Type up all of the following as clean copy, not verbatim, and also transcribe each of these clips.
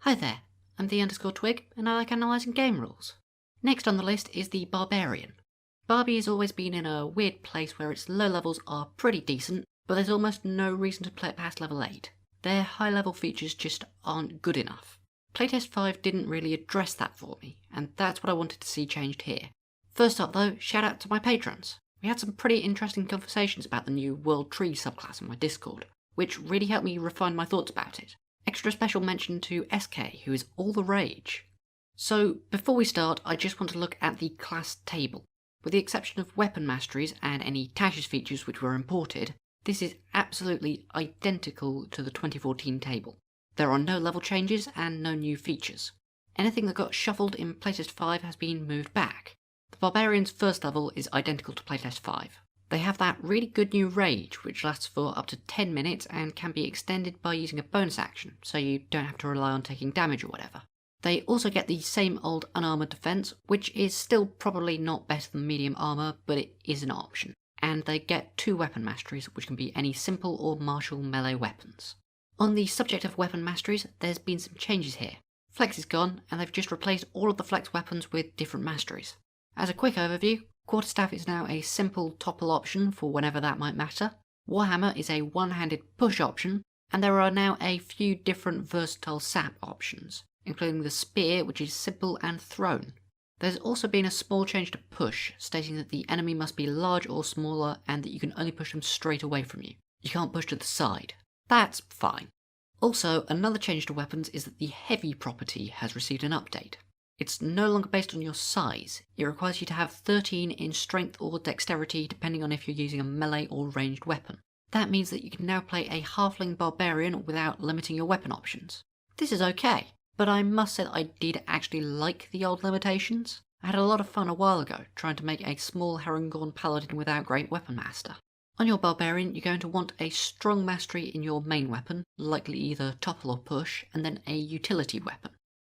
Hi there, I'm the_twig and I like analysing game rules. Next on the list is the Barbarian. Barbie has always been in a weird place where its low levels are pretty decent, but there's almost no reason to play it past level 8. Their high level features just aren't good enough. Playtest 5 didn't really address that for me, and that's what I wanted to see changed here. First up though, shout out to my patrons. We had some pretty interesting conversations about the new World Tree subclass on my Discord, which really helped me refine my thoughts about it. Extra special mention to SK, who is all the rage. So, before we start, I just want to look at the class table. With the exception of weapon masteries and any Tashes features which were imported, this is absolutely identical to the 2014 table. There are no level changes and no new features. Anything that got shuffled in Playtest 5 has been moved back. The Barbarian's first level is identical to Playtest 5. They have that really good new rage, which lasts for up to 10 minutes and can be extended by using a bonus action, so you don't have to rely on taking damage or whatever. They also get the same old unarmoured defense, which is still probably not better than medium armour, but it is an option. And they get 2 weapon masteries, which can be any simple or martial melee weapons. On the subject of weapon masteries, there's been some changes here. Flex is gone, and they've just replaced all of the flex weapons with different masteries. As a quick overview, Quarterstaff is now a simple topple option for whenever that might matter. Warhammer is a one-handed push option, and there are now a few different versatile sap options, including the spear, which is simple and thrown. There's also been a small change to push, stating that the enemy must be large or smaller and that you can only push them straight away from you. You can't push to the side. That's fine. Also, another change to weapons is that the heavy property has received an update. It's no longer based on your size. It requires you to have 13 in strength or dexterity depending on if you're using a melee or ranged weapon. That means that you can now play a halfling barbarian without limiting your weapon options. This is okay, but I must say that I did actually like the old limitations. I had a lot of fun a while ago trying to make a small Herringorn paladin without great weapon master. On your barbarian, you're going to want a strong mastery in your main weapon, likely either topple or push, and then a utility weapon.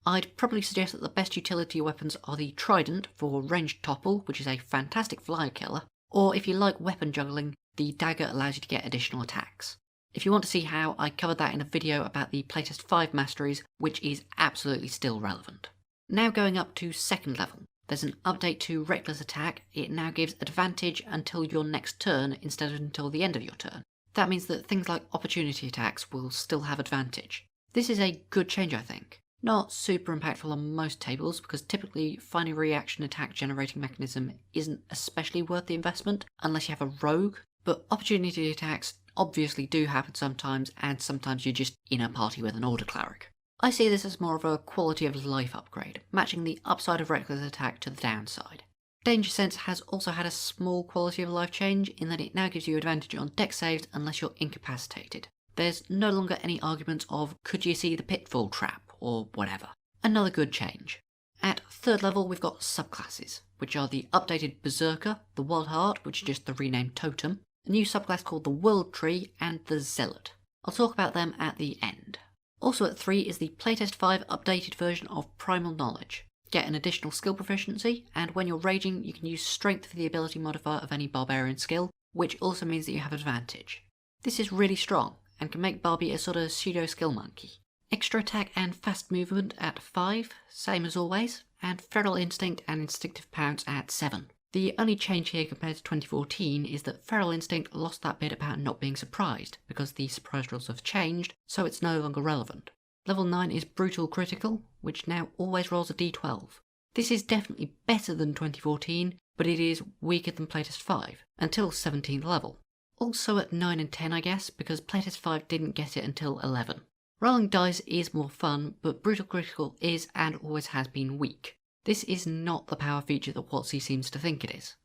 I'd probably suggest that the best utility weapons are the Trident for ranged topple, which is a fantastic fly killer, or if you like weapon juggling, the Dagger allows you to get additional attacks. If you want to see how, I covered that in a video about the Playtest 5 masteries, which is absolutely still relevant. Now going up to second level, there's an update to Reckless Attack. It now gives advantage until your next turn instead of until the end of your turn. That means that things like opportunity attacks will still have advantage. This is a good change, I think. Not super impactful on most tables, because typically finding a reaction attack generating mechanism isn't especially worth the investment unless you have a rogue, but opportunity attacks obviously do happen sometimes, and sometimes you're just in a party with an order cleric. I see this as more of a quality of life upgrade, matching the upside of Reckless Attack to the downside. Danger Sense has also had a small quality of life change in that it now gives you advantage on dex saves unless you're incapacitated. There's no longer any arguments of could you see the pitfall trap or whatever. Another good change. At third level we've got subclasses, which are the updated Berserker, the Wild Heart, which is just the renamed Totem, a new subclass called the World Tree, and the Zealot. I'll talk about them at the end. Also at 3 is the Playtest 5 updated version of Primal Knowledge. Get an additional skill proficiency, and when you're raging you can use Strength for the ability modifier of any Barbarian skill, which also means that you have advantage. This is really strong, and can make Barbie a sort of pseudo skill monkey. Extra attack and fast movement at 5, same as always, and Feral Instinct and Instinctive Pounce at 7. The only change here compared to 2014 is that Feral Instinct lost that bit about not being surprised, because the surprise rules have changed, so it's no longer relevant. Level 9 is Brutal Critical, which now always rolls a d12. This is definitely better than 2014, but it is weaker than Playtest 5, until 17th level. Also at 9 and 10 I guess, because Playtest 5 didn't get it until 11. Rolling dice is more fun, but Brutal Critical is and always has been weak. This is not the power feature that WotC seems to think it is.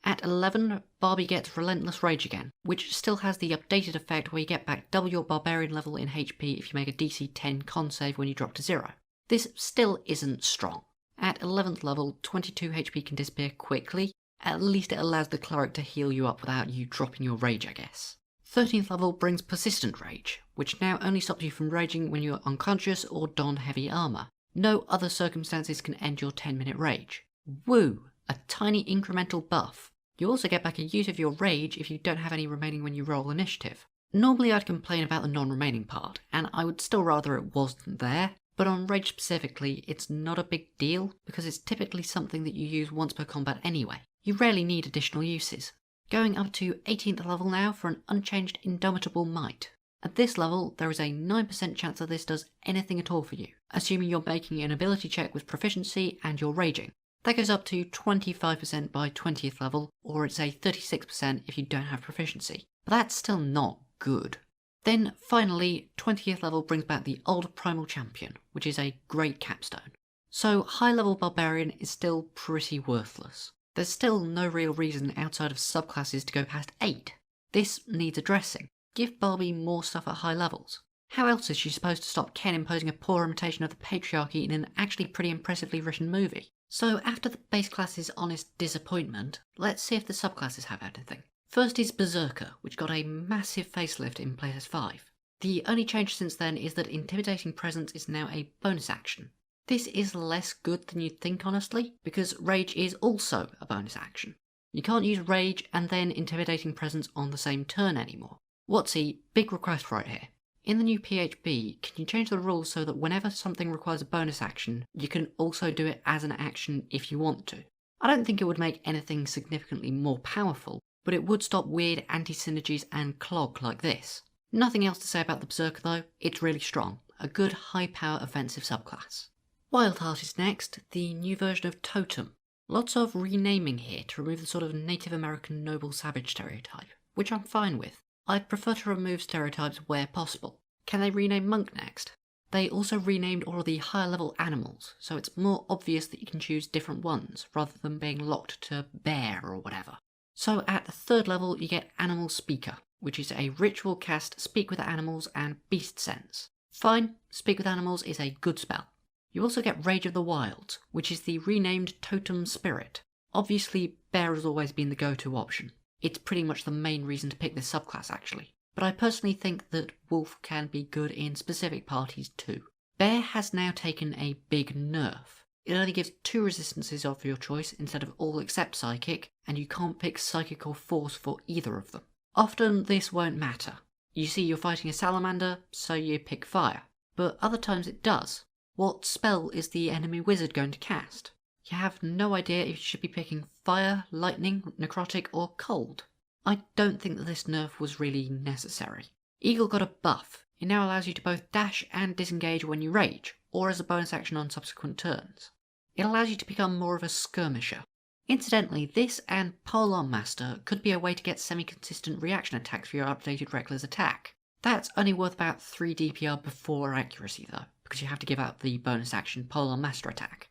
At 11, Barbie gets Relentless Rage again, which still has the updated effect where you get back double your Barbarian level in HP if you make a DC 10 con save when you drop to 0. This still isn't strong. At 11th level, 22 HP can disappear quickly. At least it allows the cleric to heal you up without you dropping your rage, I guess. 13th level brings Persistent Rage, which now only stops you from raging when you're unconscious or don heavy armour. No other circumstances can end your 10-minute rage. Woo! A tiny incremental buff. You also get back a use of your rage if you don't have any remaining when you roll initiative. Normally I'd complain about the non-remaining part, and I would still rather it wasn't there, but on Rage specifically, it's not a big deal because it's typically something that you use once per combat anyway. You rarely need additional uses. Going up to 18th level now for an unchanged Indomitable Might. At this level, there is a 9% chance that this does anything at all for you, assuming you're making an ability check with proficiency and you're raging. That goes up to 25% by 20th level, or it's a 36% if you don't have proficiency. But that's still not good. Then finally, 20th level brings back the old Primal Champion, which is a great capstone. So high level Barbarian is still pretty worthless. There's still no real reason outside of subclasses to go past 8. This needs addressing. Give Barbie more stuff at high levels. How else is she supposed to stop Ken imposing a poor imitation of the patriarchy in an actually pretty impressively written movie? So after the base class's honest disappointment, let's see if the subclasses have anything. First is Berserker, which got a massive facelift in Playtest 5. The only change since then is that Intimidating Presence is now a bonus action. This is less good than you'd think honestly, because Rage is also a bonus action. You can't use Rage and then Intimidating Presence on the same turn anymore. Whatsy, big request right here. In the new PHB, can you change the rules so that whenever something requires a bonus action, you can also do it as an action if you want to? I don't think it would make anything significantly more powerful, but it would stop weird anti-synergies and clog like this. Nothing else to say about the Berserker though, it's really strong. A good high power offensive subclass. Wildheart is next, the new version of Totem. Lots of renaming here to remove the sort of Native American noble savage stereotype, which I'm fine with. I prefer to remove stereotypes where possible. Can they rename Monk next? They also renamed all of the higher level animals, so it's more obvious that you can choose different ones, rather than being locked to bear or whatever. So at the 3rd level you get Animal Speaker, which is a ritual cast Speak with Animals and Beast Sense. Fine, Speak with Animals is a good spell. You also get Rage of the Wilds, which is the renamed Totem Spirit. Obviously, bear has always been the go-to option. It's pretty much the main reason to pick this subclass actually, but I personally think that Wolf can be good in specific parties too. Bear has now taken a big nerf. It only gives 2 resistances of your choice instead of all except Psychic, and you can't pick Psychic or Force for either of them. Often this won't matter. You see you're fighting a salamander, so you pick Fire, but other times it does. What spell is the enemy wizard going to cast? You have no idea if you should be picking Fire, Lightning, Necrotic or Cold. I don't think that this nerf was really necessary. Eagle got a buff. It now allows you to both dash and disengage when you rage, or as a bonus action on subsequent turns. It allows you to become more of a skirmisher. Incidentally, this and Polearm Master could be a way to get semi-consistent reaction attacks for your updated Reckless attack. That's only worth about 3 DPR before accuracy though, because you have to give out the bonus action Polearm Master attack.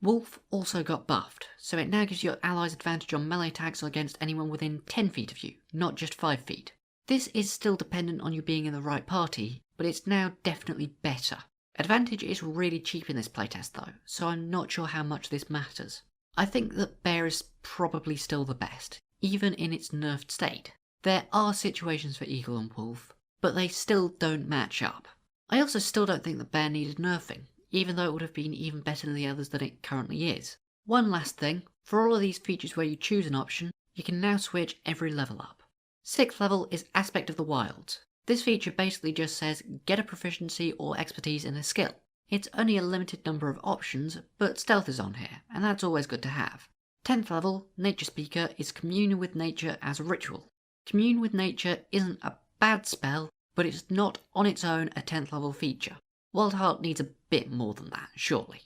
Wolf also got buffed, so it now gives your allies advantage on melee attacks against anyone within 10 feet of you, not just 5 feet. This is still dependent on you being in the right party, but it's now definitely better. Advantage is really cheap in this playtest though, so I'm not sure how much this matters. I think that Bear is probably still the best, even in its nerfed state. There are situations for Eagle and Wolf, but they still don't match up. I also still don't think that Bear needed nerfing, even though it would have been even better than the others than it currently is. One last thing, for all of these features where you choose an option, you can now switch every level up. 6th level is Aspect of the Wilds. This feature basically just says get a proficiency or expertise in a skill. It's only a limited number of options, but stealth is on here, and that's always good to have. 10th level, Nature Speaker, is Commune with Nature as a ritual. Commune with Nature isn't a bad spell, but it's not on its own a 10th level feature. Wildheart needs a bit more than that, surely.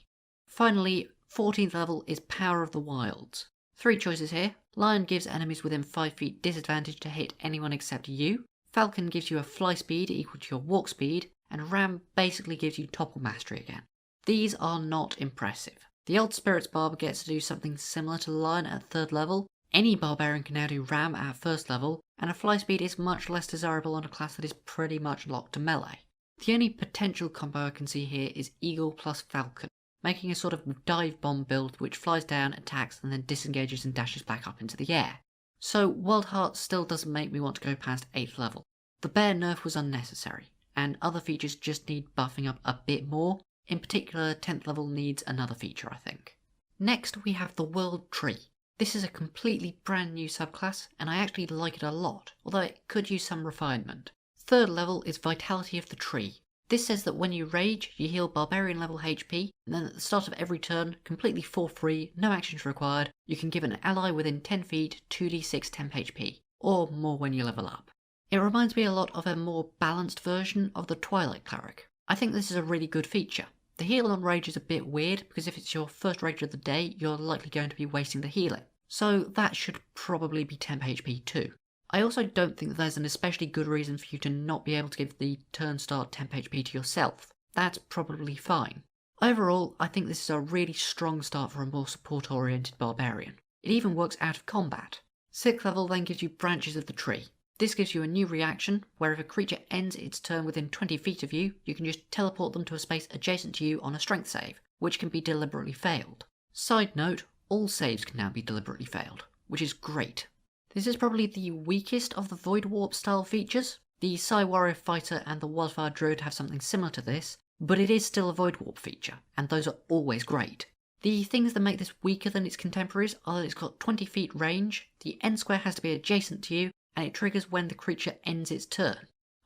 Finally, 14th level is Power of the Wilds. 3 choices here. Lion gives enemies within 5 feet disadvantage to hit anyone except you. Falcon gives you a fly speed equal to your walk speed, and Ram basically gives you topple mastery again. These are not impressive. The old Spirits Barb gets to do something similar to Lion at 3rd level. Any Barbarian can now do Ram at 1st level, and a fly speed is much less desirable on a class that is pretty much locked to melee. The only potential combo I can see here is Eagle plus Falcon, making a sort of dive bomb build which flies down, attacks, and then disengages and dashes back up into the air. So Wildheart still doesn't make me want to go past 8th level. The Bear nerf was unnecessary, and other features just need buffing up a bit more. In particular, 10th level needs another feature, I think. Next we have the World Tree. This is a completely brand new subclass, and I actually like it a lot, although it could use some refinement. 3rd level is Vitality of the Tree. This says that when you rage, you heal Barbarian level HP, and then at the start of every turn, completely for free, no actions required, you can give an ally within 10 feet 2d6 temp HP, or more when you level up. It reminds me a lot of a more balanced version of the Twilight Cleric. I think this is a really good feature. The heal on rage is a bit weird, because if it's your first rage of the day, you're likely going to be wasting the healing. So that should probably be temp HP too. I also don't think that there's an especially good reason for you to not be able to give the turn start temp HP to yourself. That's probably fine. Overall, I think this is a really strong start for a more support oriented Barbarian. It even works out of combat. 6th level then gives you Branches of the Tree. This gives you a new reaction, where if a creature ends its turn within 20 feet of you, you can just teleport them to a space adjacent to you on a strength save, which can be deliberately failed. Side note, all saves can now be deliberately failed, which is great. This is probably the weakest of the Void Warp style features. The Psy Warrior Fighter and the Wildfire Druid have something similar to this, but it is still a Void Warp feature, and those are always great. The things that make this weaker than its contemporaries are that it's got 20 feet range, the end square has to be adjacent to you, and it triggers when the creature ends its turn.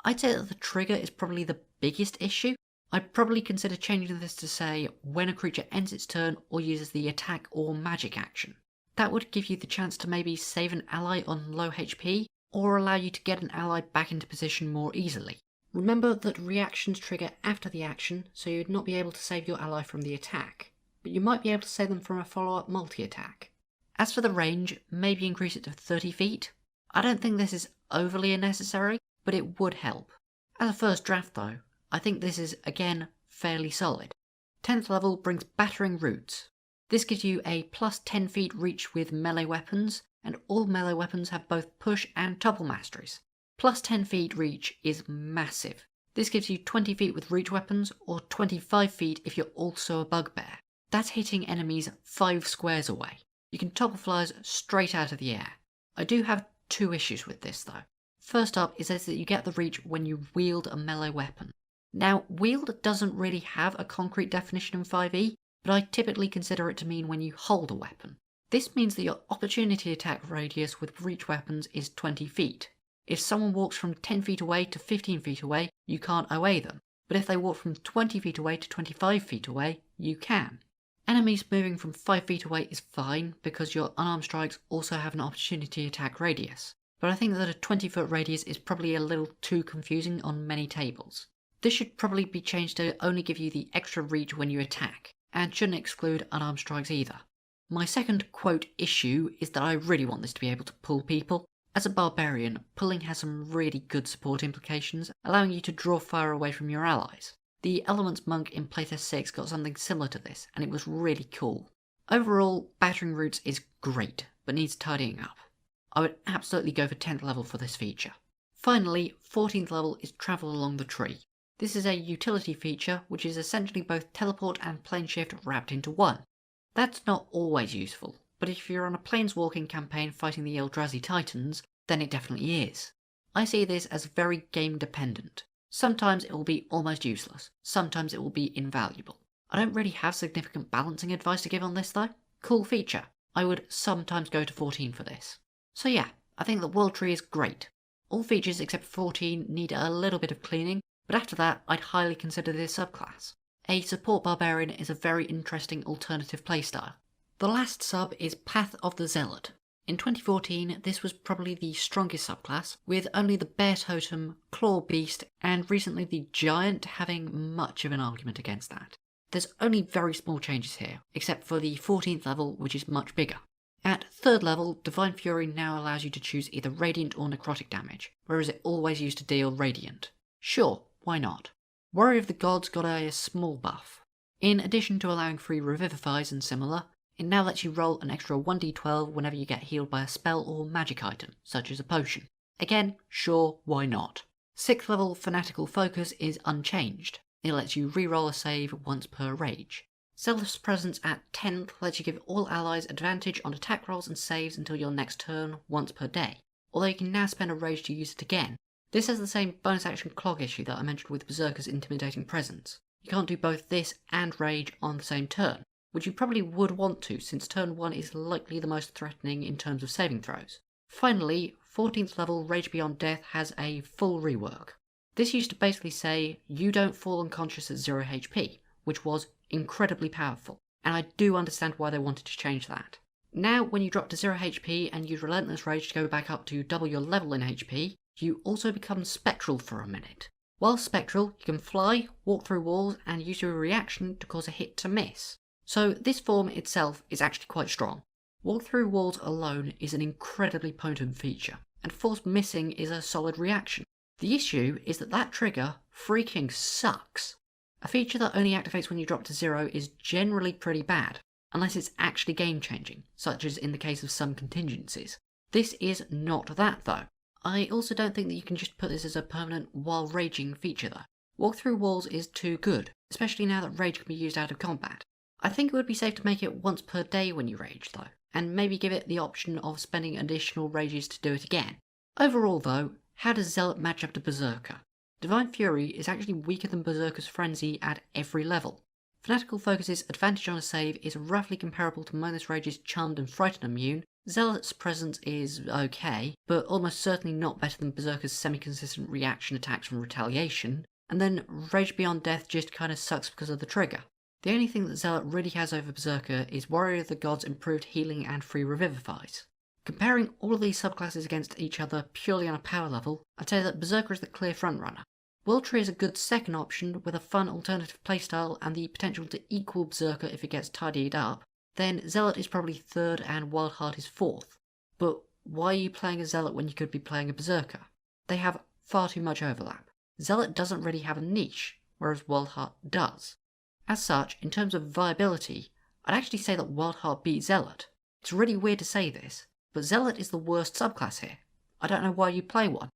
I'd say that the trigger is probably the biggest issue. I'd probably consider changing this to say when a creature ends its turn or uses the attack or magic action. That would give you the chance to maybe save an ally on low HP, or allow you to get an ally back into position more easily. Remember that reactions trigger after the action, so you'd not be able to save your ally from the attack, but you might be able to save them from a follow-up multi-attack. As for the range, maybe increase it to 30 feet. I don't think this is overly unnecessary, but it would help. As a first draft though, I think this is, again, fairly solid. 10th level brings Battering Roots. This gives you a plus 10 feet reach with melee weapons, and all melee weapons have both push and topple masteries. Plus 10 feet reach is massive. This gives you 20 feet with reach weapons, or 25 feet if you're also a bugbear. That's hitting enemies 5 squares away. You can topple flyers straight out of the air. I do have 2 issues with this though. First up, it says that you get the reach when you wield a melee weapon. Now, wield doesn't really have a concrete definition in 5e, but I typically consider it to mean when you hold a weapon. This means that your opportunity attack radius with reach weapons is 20 feet. If someone walks from 10 feet away to 15 feet away, you can't OA them, but if they walk from 20 feet away to 25 feet away, you can. Enemies moving from 5 feet away is fine, because your unarmed strikes also have an opportunity attack radius, but I think that a 20-foot radius is probably a little too confusing on many tables. This should probably be changed to only give you the extra reach when you attack, and shouldn't exclude unarmed strikes either. My second quote issue is that I really want this to be able to pull people. As a barbarian, pulling has some really good support implications, allowing you to draw fire away from your allies. The Elements Monk in Playtest 6 got something similar to this, and it was really cool. Overall, Battering Roots is great, but needs tidying up. I would absolutely go for 10th level for this feature. Finally, 14th level is Travel Along the Tree. This is a utility feature which is essentially both teleport and plane shift wrapped into one. That's not always useful, but if you're on a planeswalking campaign fighting the Eldrazi Titans, then it definitely is. I see this as very game dependent. Sometimes it will be almost useless, sometimes it will be invaluable. I don't really have significant balancing advice to give on this though. Cool feature. I would sometimes go to 14 for this. So yeah, I think the World Tree is great. All features except 14 need a little bit of cleaning, but after that I'd highly consider this subclass. A support barbarian is a very interesting alternative playstyle. The last sub is Path of the Zealot. In 2014, this was probably the strongest subclass, with only the Bear Totem, Claw Beast, and recently the Giant having much of an argument against that. There's only very small changes here, except for the 14th level, which is much bigger. At 3rd level, Divine Fury now allows you to choose either Radiant or Necrotic damage, whereas it always used to deal Radiant. Sure, why not? Warrior of the Gods got a small buff. In addition to allowing free Revivifies and similar, it now lets you roll an extra 1d12 whenever you get healed by a spell or magic item, such as a potion. Again, sure, why not? 6th level Fanatical Focus is unchanged. It lets you reroll a save once per rage. Zealot's Presence at 10th lets you give all allies advantage on attack rolls and saves until your next turn once per day, although you can now spend a rage to use it again. This has the same bonus action clog issue that I mentioned with Berserker's Intimidating Presence. You can't do both this and rage on the same turn, which you probably would want to since turn 1 is likely the most threatening in terms of saving throws. Finally, 14th level Rage Beyond Death has a full rework. This used to basically say you don't fall unconscious at 0 HP, which was incredibly powerful, and I do understand why they wanted to change that. Now, when you drop to 0 HP and use Relentless Rage to go back up to double your level in HP, you also become Spectral for a minute. While Spectral, you can fly, walk through walls, and use your reaction to cause a hit to miss. So this form itself is actually quite strong. Walk through walls alone is an incredibly potent feature, and force missing is a solid reaction. The issue is that that trigger freaking sucks. A feature that only activates when you drop to 0 is generally pretty bad, unless it's actually game changing, such as in the case of some contingencies. This is not that though. I also don't think that you can just put this as a permanent while raging feature though. Walk through walls is too good, especially now that rage can be used out of combat. I think it would be safe to make it once per day when you rage though, and maybe give it the option of spending additional rages to do it again. Overall though, how does Zealot match up to Berserker? Divine Fury is actually weaker than Berserker's Frenzy at every level. Fanatical Focus's advantage on a save is roughly comparable to Minus Rage's Charmed and Frightened immune. Zealot's presence is okay, but almost certainly not better than Berserker's semi-consistent reaction attacks from retaliation, and then Rage Beyond Death just kinda sucks because of the trigger. The only thing that Zealot really has over Berserker is Warrior of the Gods' improved healing and free revivifies. Comparing all of these subclasses against each other purely on a power level, I'd say that Berserker is the clear frontrunner. World Tree is a good second option with a fun alternative playstyle and the potential to equal Berserker if it gets tidied up. Then Zealot is probably third and Wildheart is fourth. But why are you playing a Zealot when you could be playing a Berserker? They have far too much overlap. Zealot doesn't really have a niche, whereas Wildheart does. As such, in terms of viability, I'd actually say that Wildheart beats Zealot. It's really weird to say this, but Zealot is the worst subclass here. I don't know why you play one.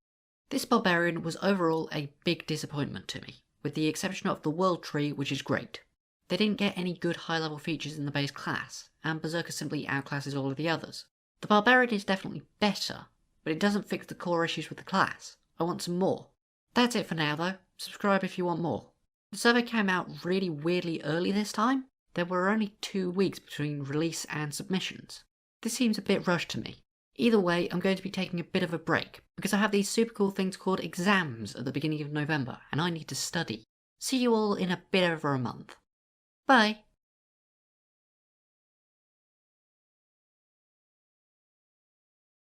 This Barbarian was overall a big disappointment to me, with the exception of the World Tree, which is great. They didn't get any good high-level features in the base class, and Berserker simply outclasses all of the others. The Barbarian is definitely better, but it doesn't fix the core issues with the class. I want some more. That's it for now though. Subscribe if you want more. The survey came out really weirdly early this time. There were only 2 weeks between release and submissions. This seems a bit rushed to me. Either way, I'm going to be taking a bit of a break, because I have these super cool things called exams at the beginning of November, and I need to study. See you all in a bit over a month. Bye!